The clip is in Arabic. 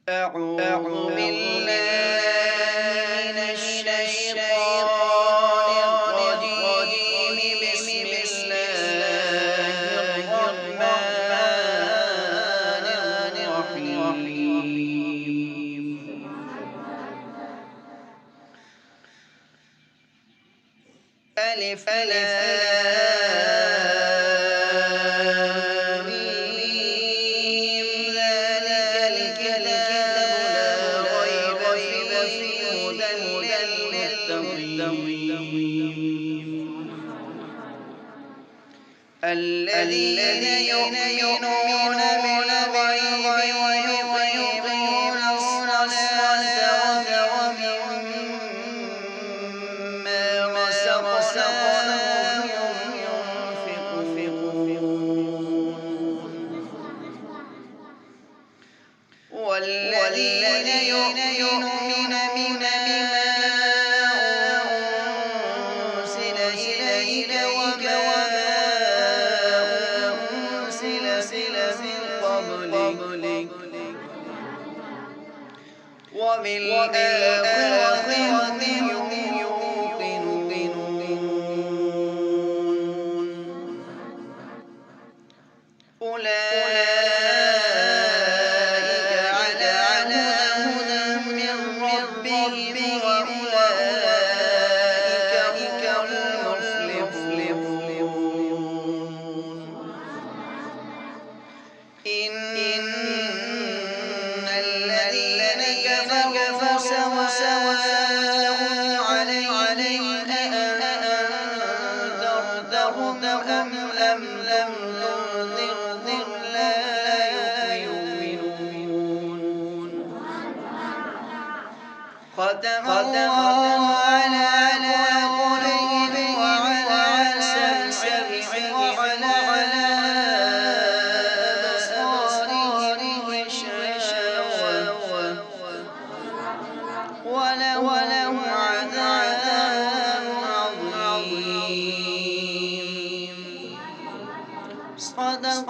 أعوذ بالله من الشيطان الرجيم. بسم الله الرحمن الرحيم. ألف لام ميم. ذلك الكتاب لا ريب فيه هدى للمتقين الذين يؤمنون بالغيب ويقيمون الصلاة ومما رزقناهم ينفقون والذين يؤمنون بما أنزل إليك وما أنزل من قبلك وبالآخرة هم يوقنون أولئك على هدى من ربهم وأولئك هم المفلحون. إن الذين كفروا سواء عليهم أأنذرتهم أم لم تنذرهم لا يؤمنون. ختم الله على قلوبهم وعلى سمعهم وعلى أبصارهم غشاوة ولهم عذاب عظيم. صدق